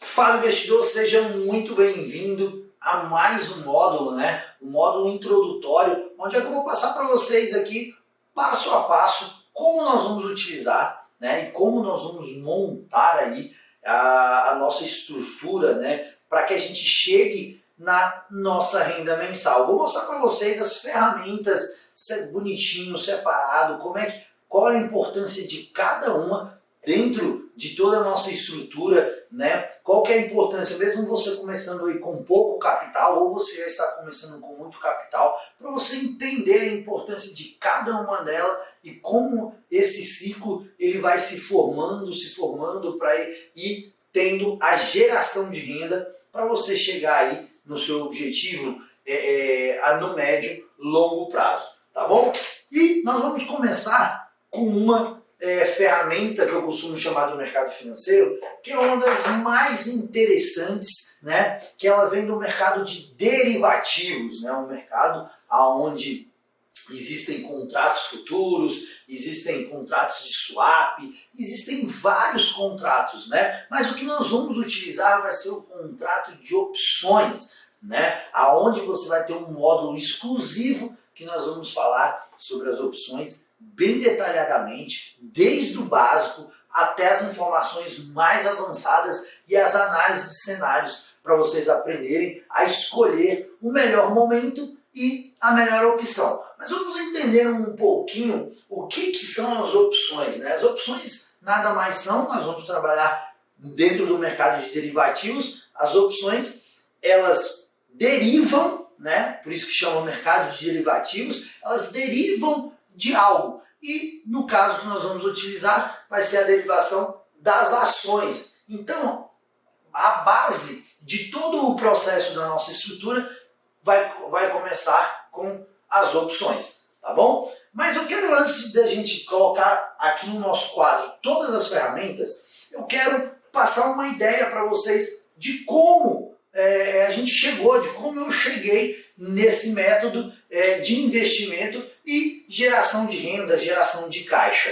Fala investidor, seja muito bem-vindo a mais um módulo, um módulo introdutório, onde é que eu vou passar para vocês aqui, passo a passo, como nós vamos utilizar, e como nós vamos montar aí a nossa estrutura, para que a gente chegue na nossa renda mensal. Vou mostrar para vocês as ferramentas, bonitinho, separado, qual é a importância de cada uma dentro de toda a nossa estrutura, qual que é a importância, mesmo você começando aí com pouco capital, ou você já está começando com muito capital, para você entender a importância de cada uma delas e como esse ciclo ele vai se formando para ir tendo a geração de renda para você chegar aí no seu objetivo no médio, longo prazo, tá bom? E nós vamos começar com uma ferramenta que eu costumo chamar do mercado financeiro, que é uma das mais interessantes, que ela vem do mercado de derivativos, um mercado onde existem contratos futuros, existem contratos de swap, existem vários contratos, mas o que nós vamos utilizar vai ser o contrato de opções, aonde você vai ter um módulo exclusivo que nós vamos falar sobre as opções bem detalhadamente, desde o básico até as informações mais avançadas e as análises de cenários para vocês aprenderem a escolher o melhor momento e a melhor opção. Mas vamos entender um pouquinho o que são as opções. As opções nada mais são, nós vamos trabalhar dentro do mercado de derivativos, as opções elas derivam, por isso que chamam mercado de derivativos, elas derivam de algo. E no caso que nós vamos utilizar, vai ser a derivação das ações. Então, a base de todo o processo da nossa estrutura vai começar com as opções, tá bom? Mas eu quero, antes da gente colocar aqui no nosso quadro todas as ferramentas, eu quero passar uma ideia para vocês de como a gente chegou, de como eu cheguei nesse método de investimento e geração de renda, geração de caixa,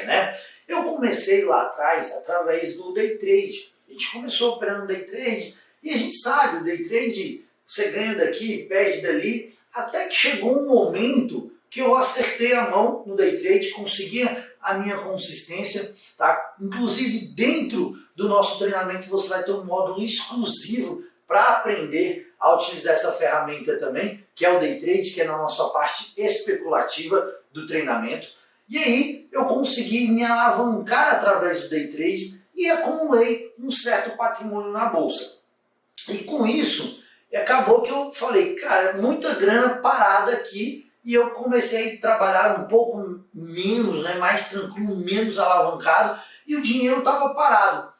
Eu comecei lá atrás através do day trade. A gente começou operando day trade e a gente sabe, o day trade você ganha daqui, perde dali, até que chegou um momento que eu acertei a mão no day trade, conseguia a minha consistência, tá? Inclusive dentro do nosso treinamento você vai ter um módulo exclusivo para aprender a utilizar essa ferramenta também, que é o day trade, que é na nossa parte especulativa do treinamento. E aí eu consegui me alavancar através do day trade e acumulei um certo patrimônio na bolsa. E com isso, acabou que eu falei, cara, muita grana parada aqui, e eu comecei a trabalhar um pouco menos, mais tranquilo, menos alavancado, e o dinheiro estava parado.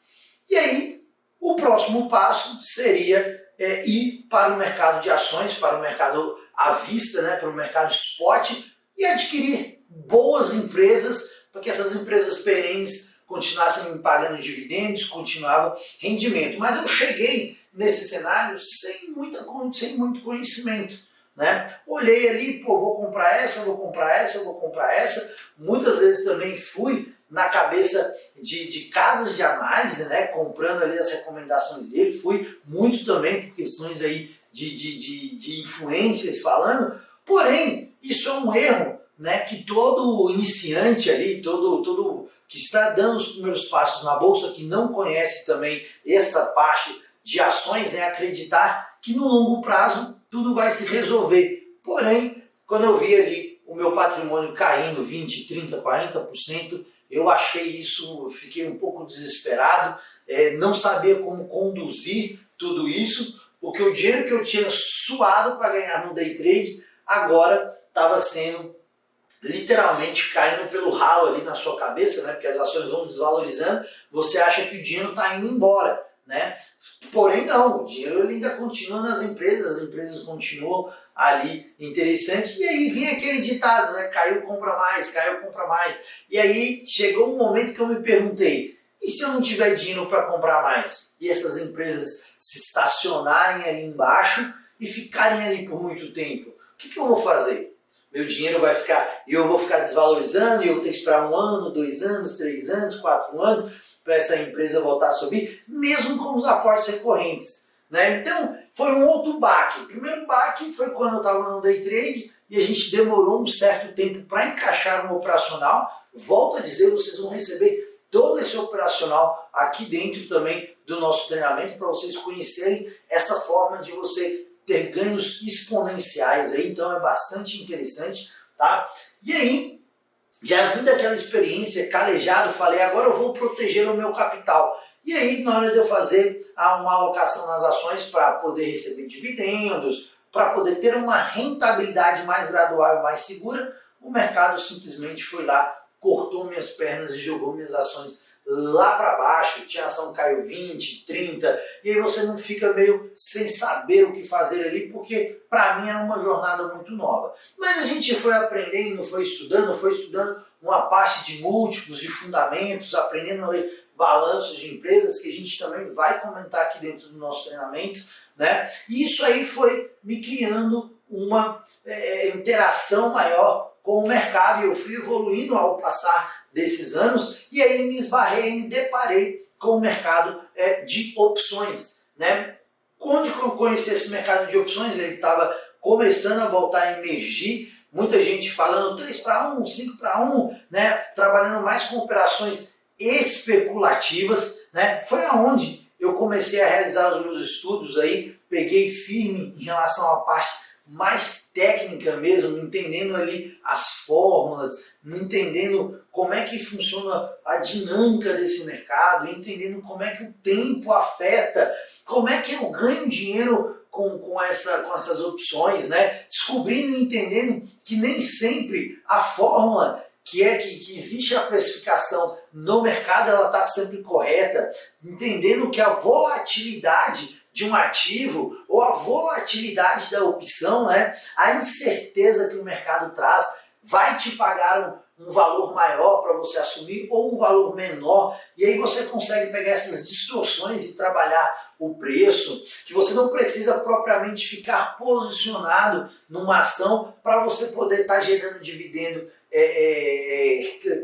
E aí, o próximo passo seria ir para o mercado de ações, para o mercado à vista, para o mercado spot e adquirir boas empresas, para que essas empresas perenes continuassem me pagando dividendos, continuava rendimento. Mas eu cheguei nesse cenário sem muito conhecimento. Olhei ali, vou comprar essa, vou comprar essa, vou comprar essa. Muitas vezes também fui na cabeça de casas de análise, comprando ali as recomendações dele, fui muito também por questões aí de influências falando, porém, isso é um erro, que todo iniciante ali, todo que está dando os primeiros passos na bolsa, que não conhece também essa parte de ações, acreditar que no longo prazo tudo vai se resolver. Porém, quando eu vi ali o meu patrimônio caindo 20, 30, 40%, eu achei isso, fiquei um pouco desesperado, não sabia como conduzir tudo isso, porque o dinheiro que eu tinha suado para ganhar no day trade, agora estava sendo literalmente caindo pelo ralo ali na sua cabeça, porque as ações vão desvalorizando, você acha que o dinheiro está indo embora. Porém não, o dinheiro ele ainda continua nas empresas, as empresas continuam ali interessantes, e aí vem aquele ditado, caiu, compra mais, caiu, compra mais. E aí chegou um momento que eu me perguntei, e se eu não tiver dinheiro para comprar mais? E essas empresas se estacionarem ali embaixo e ficarem ali por muito tempo? O que eu vou fazer? Meu dinheiro vai ficar, eu vou ficar desvalorizando, e eu vou ter que esperar 1 ano, 2 anos, 3 anos, 4 anos, para essa empresa voltar a subir, mesmo com os aportes recorrentes, né? Então, foi um outro baque. O primeiro baque foi quando eu estava no day trade e a gente demorou um certo tempo para encaixar no operacional. Volto a dizer, vocês vão receber todo esse operacional aqui dentro também do nosso treinamento para vocês conhecerem essa forma de você ter ganhos exponenciais aí, então é bastante interessante, tá? E aí, já vim daquela experiência calejado, falei, agora eu vou proteger o meu capital. E aí, na hora de eu fazer uma alocação nas ações para poder receber dividendos, para poder ter uma rentabilidade mais gradual e mais segura, o mercado simplesmente foi lá, cortou minhas pernas e jogou minhas ações lá para baixo. Tinha ação que caiu 20, 30, e aí você não fica meio sem saber o que fazer ali, porque para mim era uma jornada muito nova. Mas a gente foi aprendendo, foi estudando uma parte de múltiplos, de fundamentos, aprendendo a ler balanços de empresas, que a gente também vai comentar aqui dentro do nosso treinamento, né? E isso aí foi me criando uma interação maior com o mercado, e eu fui evoluindo ao passar desses anos, e aí me esbarrei, me deparei com o mercado de opções, né? Quando eu conheci esse mercado de opções, ele estava começando a voltar a emergir, muita gente falando 3 para 1, 5 para 1, né? Trabalhando mais com operações especulativas, né? Foi aonde eu comecei a realizar os meus estudos aí, peguei firme em relação à parte mais técnica mesmo, entendendo ali as fórmulas, entendendo como é que funciona a dinâmica desse mercado, entendendo como é que o tempo afeta, como é que eu ganho dinheiro com essas opções, né? Descobrindo e entendendo que nem sempre a fórmula que existe a precificação no mercado, ela está sempre correta, entendendo que a volatilidade de um ativo ou a volatilidade da opção, né, a incerteza que o mercado traz, vai te pagar um valor maior para você assumir ou um valor menor, e aí você consegue pegar essas distorções e trabalhar o preço, que você não precisa propriamente ficar posicionado numa ação para você poder estar gerando dividendo,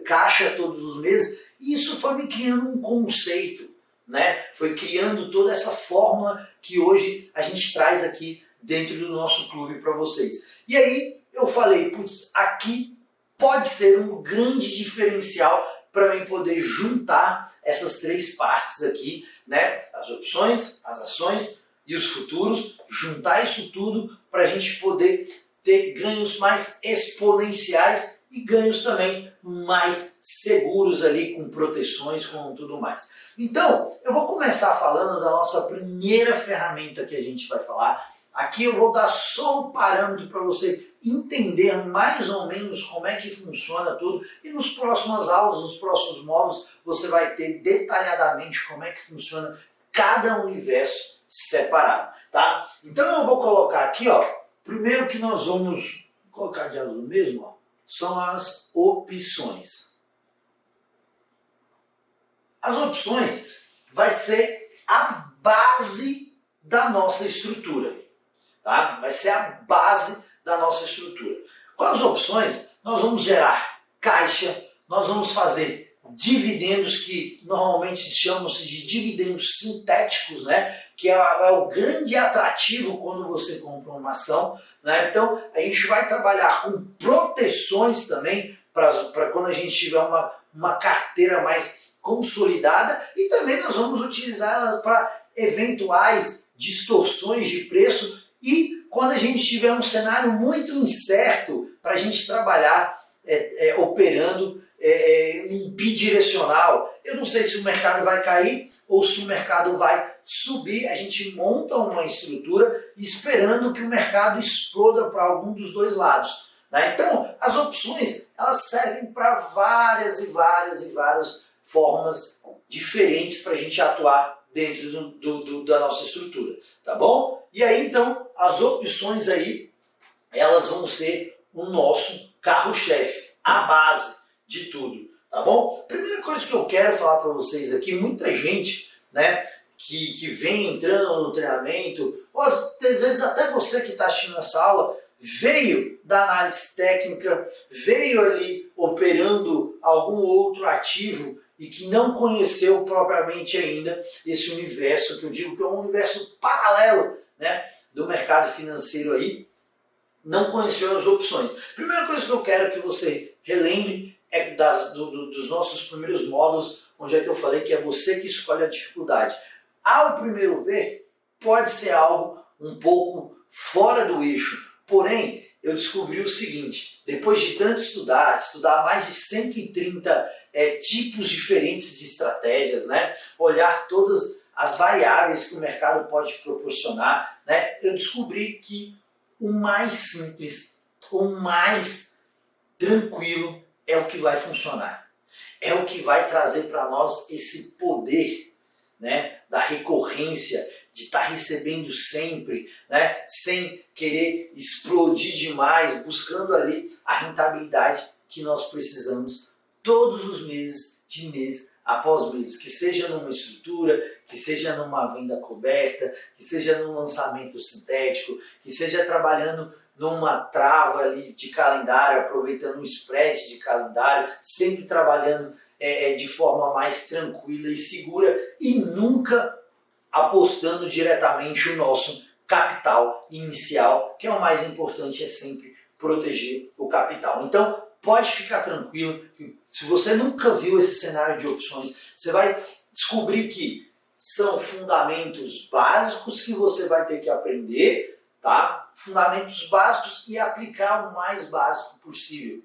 caixa todos os meses. E isso foi me criando um conceito, né? Foi criando toda essa fórmula que hoje a gente traz aqui dentro do nosso clube para vocês. E aí eu falei, putz, aqui pode ser um grande diferencial para mim poder juntar essas 3 partes aqui, né? As opções, as ações e os futuros, juntar isso tudo para a gente poder ter ganhos mais exponenciais e ganhos também mais seguros ali, com proteções, com tudo mais. Então, eu vou começar falando da nossa primeira ferramenta que a gente vai falar. Aqui eu vou dar só um parâmetro para você entender mais ou menos como é que funciona tudo, e nos próximas aulas, nos próximos módulos, você vai ter detalhadamente como é que funciona cada universo separado, tá? Então eu vou colocar aqui, ó, primeiro que nós vamos colocar de azul mesmo, ó, são as opções. As opções vai ser a base da nossa estrutura, tá? Vai ser a base da nossa estrutura. Com as opções, nós vamos gerar caixa, nós vamos fazer dividendos, que normalmente chamam-se de dividendos sintéticos, né? Que é o grande atrativo quando você compra uma ação, né? Então, a gente vai trabalhar com proteções também, para quando a gente tiver uma carteira mais consolidada, e também nós vamos utilizar ela para eventuais distorções de preço, e quando a gente tiver um cenário muito incerto, para a gente trabalhar operando em bidirecional. Eu não sei se o mercado vai cair ou se o mercado vai subir. A gente monta uma estrutura esperando que o mercado exploda para algum dos dois lados, né? Então, as opções, elas servem para várias formas diferentes para a gente atuar dentro da nossa estrutura, tá bom? E aí, então, as opções aí, elas vão ser o nosso carro-chefe, a base de tudo, tá bom? Primeira coisa que eu quero falar para vocês aqui, muita gente, né, que vem entrando no treinamento, ou às vezes até você que está assistindo essa aula, veio da análise técnica, veio ali operando algum outro ativo e que não conheceu propriamente ainda esse universo, que eu digo que é um universo paralelo, né, do mercado financeiro aí, não conheceu as opções. Primeira coisa que eu quero que você relembre é dos nossos primeiros módulos, onde é que eu falei que é você que escolhe a dificuldade. Ao primeiro ver, pode ser algo um pouco fora do eixo, porém, eu descobri o seguinte: depois de tanto estudar mais de 130 tipos diferentes de estratégias, né? Olhar todas as variáveis que o mercado pode proporcionar, né? Eu descobri que o mais simples, o mais tranquilo é o que vai funcionar. É o que vai trazer para nós esse poder, né, da recorrência, de estar recebendo sempre, né, sem querer explodir demais, buscando ali a rentabilidade que nós precisamos todos os meses, de mês após mês, que seja numa estrutura, que seja numa venda coberta, que seja num lançamento sintético, que seja trabalhando numa trava ali de calendário, aproveitando um spread de calendário, sempre trabalhando de forma mais tranquila e segura e nunca apostando diretamente o nosso capital inicial, que é o mais importante, é sempre proteger o capital. Então, pode ficar tranquilo, que se você nunca viu esse cenário de opções, você vai descobrir que são fundamentos básicos que você vai ter que aprender, tá? Fundamentos básicos e aplicar o mais básico possível.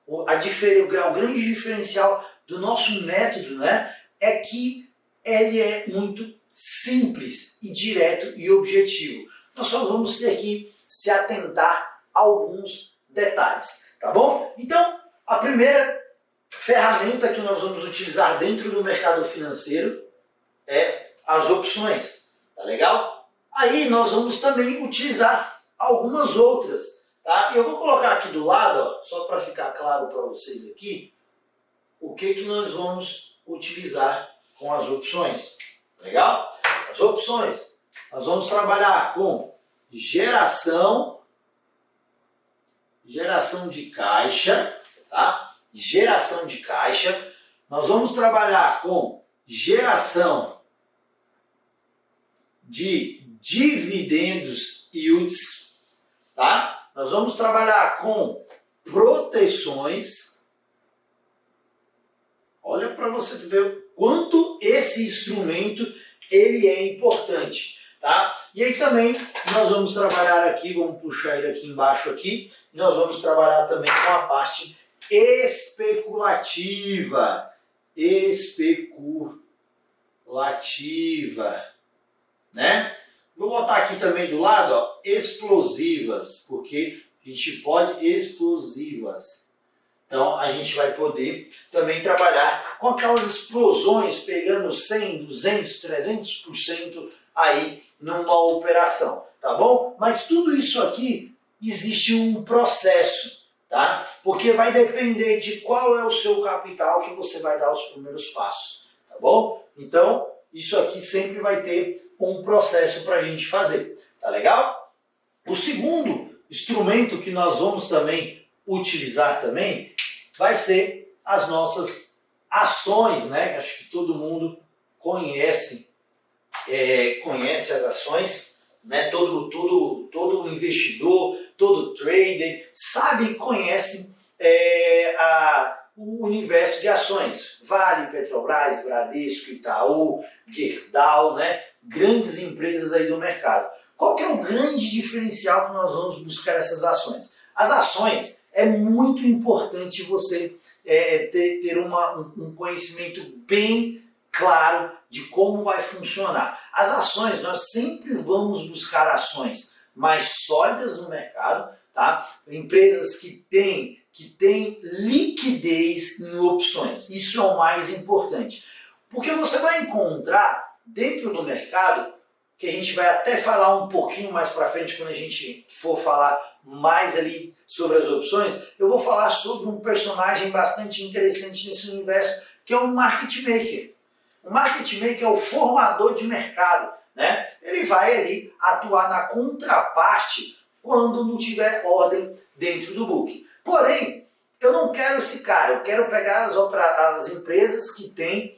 O grande diferencial do nosso método, né, é que ele é muito simples e direto e objetivo. Nós só vamos ter que se atentar a alguns detalhes, tá bom? Então, a primeira ferramenta que nós vamos utilizar dentro do mercado financeiro é as opções, tá legal? Aí nós vamos também utilizar algumas outras, tá? Eu vou colocar aqui do lado, ó, só para ficar claro para vocês aqui, o que nós vamos utilizar com as opções. Legal? As opções. Nós vamos trabalhar com geração de caixa, tá? Geração de caixa. Nós vamos trabalhar com geração de dividendos yields, tá? Nós vamos trabalhar com proteções. Olha para você ver o quanto esse instrumento ele é importante, tá? E aí também nós vamos trabalhar aqui, vamos puxar ele aqui embaixo aqui, nós vamos trabalhar também com a parte especulativa, né? Vou botar aqui também do lado, ó, explosivas, porque a gente pode explosivas. Então, a gente vai poder também trabalhar com aquelas explosões, pegando 100, 200, 300% aí numa operação, tá bom? Mas tudo isso aqui, existe um processo, tá? Porque vai depender de qual é o seu capital que você vai dar os primeiros passos, tá bom? Então, isso aqui sempre vai ter um processo para a gente fazer, tá legal? O segundo instrumento que nós vamos também utilizar também vai ser as nossas ações, né? Acho que todo mundo conhece as ações, né? Todo investidor, todo trader sabe e conhece o universo de ações. Vale, Petrobras, Bradesco, Itaú, Gerdau, né? Grandes empresas aí do mercado. Qual que é o grande diferencial que nós vamos buscar essas ações? As ações, é muito importante você ter um conhecimento bem claro de como vai funcionar. As ações, nós sempre vamos buscar ações mais sólidas no mercado, tá? Empresas que têm liquidez em opções. Isso é o mais importante. Porque você vai encontrar dentro do mercado, que a gente vai até falar um pouquinho mais para frente, quando a gente for falar mais ali sobre as opções, eu vou falar sobre um personagem bastante interessante nesse universo, que é o market maker. O market maker é o formador de mercado, né? Ele vai ali atuar na contraparte quando não tiver ordem dentro do book. Porém, eu não quero esse cara, eu quero pegar as empresas que têm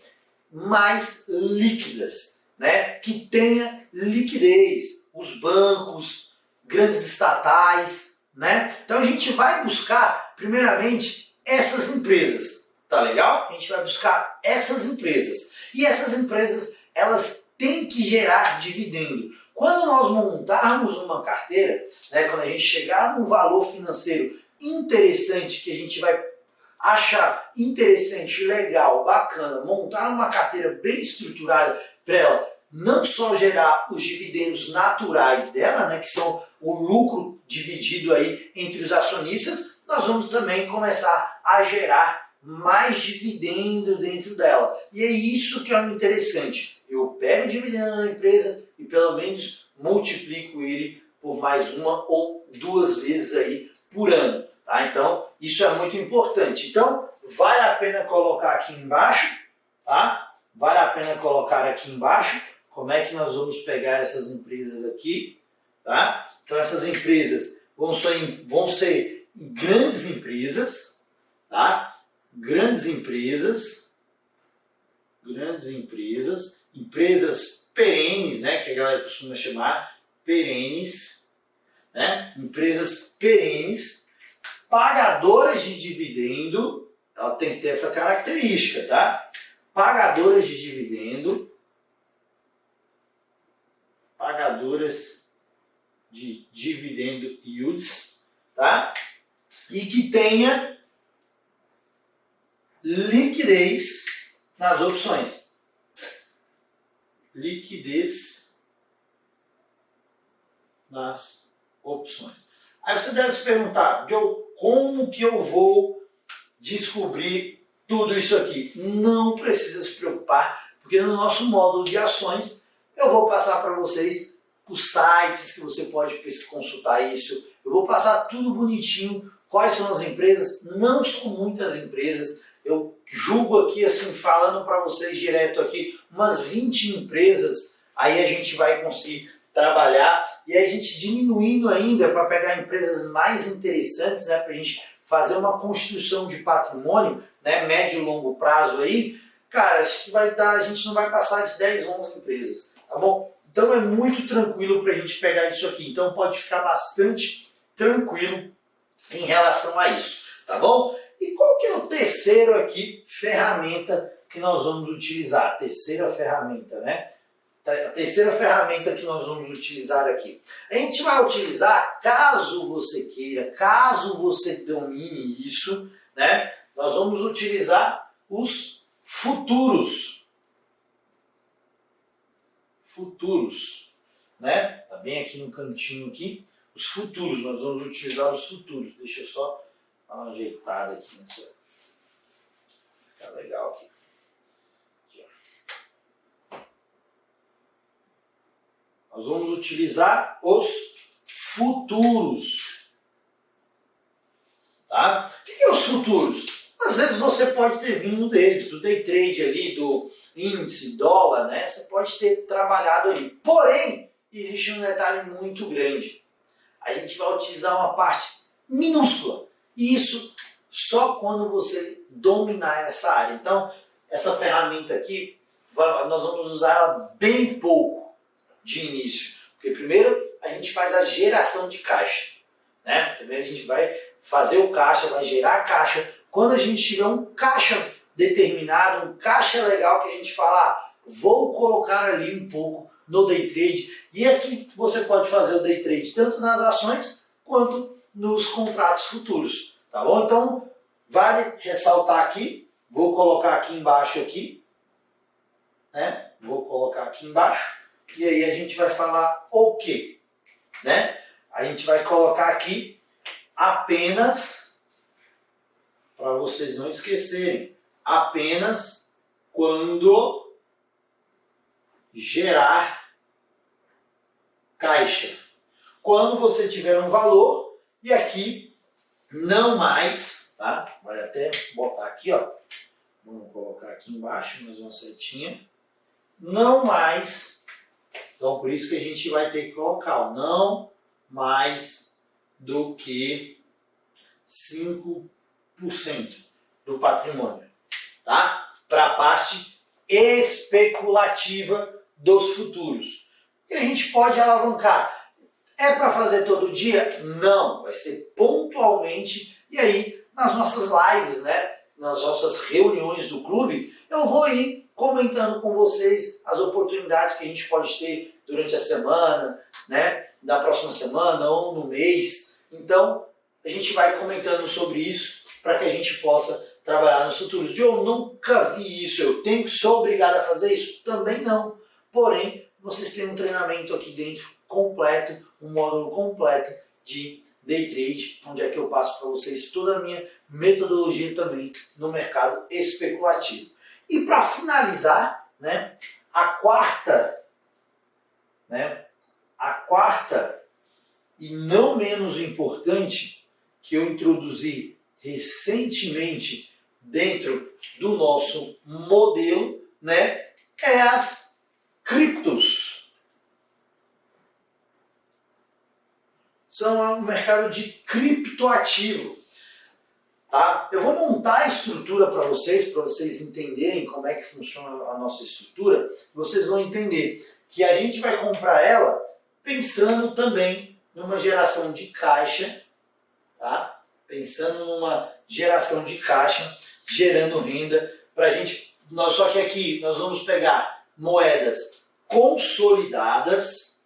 mais líquidas, né? Que tenha liquidez, os bancos, grandes estatais, né? Então a gente vai buscar, primeiramente, essas empresas, tá legal? A gente vai buscar essas empresas. E essas empresas, elas têm que gerar dividendo. Quando nós montarmos uma carteira, né, quando a gente chegar num valor financeiro interessante, que a gente vai achar interessante, legal, bacana, montar uma carteira bem estruturada para ela não só gerar os dividendos naturais dela, né, que são o lucro dividido aí entre os acionistas, nós vamos também começar a gerar mais dividendo dentro dela. E é isso que é o interessante. Eu pego o dividendo da empresa e pelo menos multiplico ele por mais uma ou duas vezes aí por ano. Tá? Então, isso é muito importante. Então, vale a pena colocar aqui embaixo, tá? Vale a pena colocar aqui embaixo como é que nós vamos pegar essas empresas aqui, tá? Então, essas empresas vão ser grandes empresas, tá? Grandes empresas, empresas perenes, né? Que a galera costuma chamar perenes, né? Empresas perenes, pagadoras de dividendo, ela tem que ter essa característica, tá? Pagadoras de dividendo, yields, tá? E que tenha liquidez nas opções. Liquidez nas opções. Aí você deve se perguntar, Joe, como que eu vou descobrir tudo isso aqui? Não precisa se preocupar, porque no nosso módulo de ações eu vou passar para vocês os sites que você pode consultar isso. Eu vou passar tudo bonitinho, quais são as empresas, não são muitas empresas. Eu julgo aqui, assim, falando para vocês direto aqui, umas 20 empresas, aí a gente vai conseguir trabalhar e a gente diminuindo ainda para pegar empresas mais interessantes, né, para a gente fazer uma construção de patrimônio, né, médio e longo prazo aí, cara, acho que vai dar, a gente não vai passar de 10, 11 empresas, tá bom? Então é muito tranquilo para a gente pegar isso aqui, então pode ficar bastante tranquilo em relação a isso, tá bom? E qual que é o terceiro aqui, ferramenta que nós vamos utilizar? A terceira ferramenta, né? A terceira ferramenta que nós vamos utilizar aqui. A gente vai utilizar, caso você queira, caso você domine isso, né? Nós vamos utilizar os futuros. Futuros, né? Tá bem aqui no cantinho aqui. Os futuros, nós vamos utilizar os futuros. Deixa eu só dar uma ajeitada aqui nessa. Fica legal aqui. Nós vamos utilizar os futuros. Tá? O que é os futuros? Às vezes você pode ter vindo deles, do day trade ali, do índice, dólar, né? Você pode ter trabalhado ali. Porém, existe um detalhe muito grande. A gente vai utilizar uma parte minúscula. E isso só quando você dominar essa área. Então, essa ferramenta aqui, nós vamos usar ela bem pouco de início. Porque primeiro a gente faz a geração de caixa. Né? Primeiro a gente vai fazer o caixa, vai gerar caixa. Quando a gente tiver um caixa determinado, um caixa legal que a gente fala, vou colocar ali um pouco no day trade. E aqui você pode fazer o day trade tanto nas ações quanto nos contratos futuros. Tá bom? Então, vale ressaltar aqui. Vou colocar aqui embaixo aqui. Né? Vou colocar aqui embaixo. E aí a gente vai falar o quê? Né? A gente vai colocar aqui apenas, para vocês não esquecerem, apenas quando gerar caixa. Quando você tiver um valor, e aqui não mais, tá? Vai até botar aqui, ó. Vamos colocar aqui embaixo, mais uma setinha. Não mais. Então, por isso que a gente vai ter que colocar, ó, não mais do que 5% do patrimônio, tá? Para a parte especulativa dos futuros. E a gente pode alavancar. É para fazer todo dia? Não, vai ser pontualmente. E aí, nas nossas lives, né, nas nossas reuniões do clube, eu vou ir comentando com vocês as oportunidades que a gente pode ter durante a semana, né, da próxima semana ou no mês. Então, a gente vai comentando sobre isso para que a gente possa trabalhar nos futuros. Eu nunca vi isso, sou obrigado a fazer isso? Também não. Porém, vocês têm um treinamento aqui dentro completo, um módulo completo de Day Trade, onde é que eu passo para vocês toda a minha metodologia também no mercado especulativo. E para finalizar, né, a quarta e não menos importante que eu introduzi recentemente dentro do nosso modelo, né, é as criptos. São o mercado de criptoativo. Tá? Eu vou montar a estrutura para vocês entenderem como é que funciona a nossa estrutura. Vocês vão entender que a gente vai comprar ela pensando também numa geração de caixa, tá? Pensando numa geração de caixa, gerando renda para a gente. Só que aqui nós vamos pegar moedas consolidadas,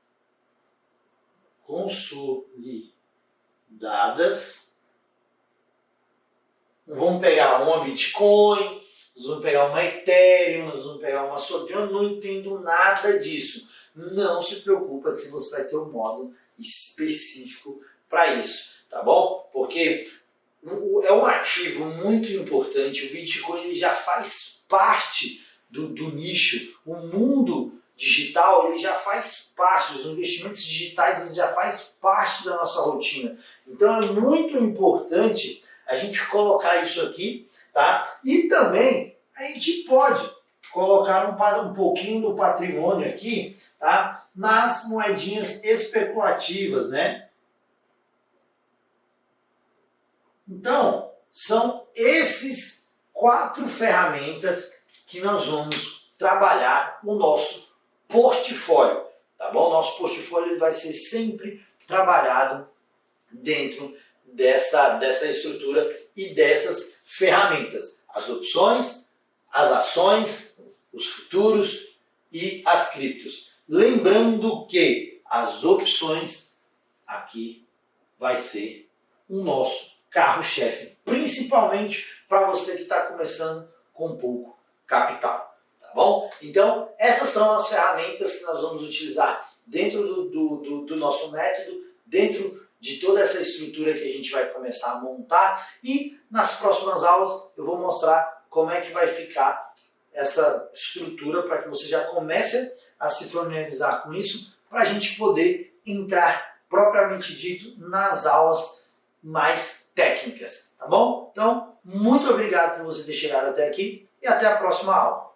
vamos pegar uma Bitcoin, nós vamos pegar uma Ethereum, nós vamos pegar uma Solana. Eu não entendo nada disso. Não se preocupa que você vai ter um módulo específico para isso, tá bom? Porque é um ativo muito importante. O Bitcoin ele já faz parte do nicho. O mundo digital ele já faz parte, os investimentos digitais eles já faz parte da nossa rotina. Então é muito importante a gente colocar isso aqui, tá? E também a gente pode colocar um pouquinho do patrimônio aqui, tá? Nas moedinhas especulativas, né? Então, são esses 4 ferramentas que nós vamos trabalhar o nosso portfólio, tá bom? Nosso portfólio ele vai ser sempre trabalhado dentro dessa estrutura e dessas ferramentas. As opções, as ações, os futuros e as criptos. Lembrando que as opções aqui vai ser o nosso carro-chefe, principalmente para você que está começando com pouco capital, tá bom? Então, essas são as ferramentas que nós vamos utilizar dentro do nosso método, dentro de toda essa estrutura que a gente vai começar a montar, e nas próximas aulas eu vou mostrar como é que vai ficar essa estrutura para que você já comece a se familiarizar com isso, para a gente poder entrar propriamente dito nas aulas mais técnicas, tá bom? Então, muito obrigado por você ter chegado até aqui e até a próxima aula.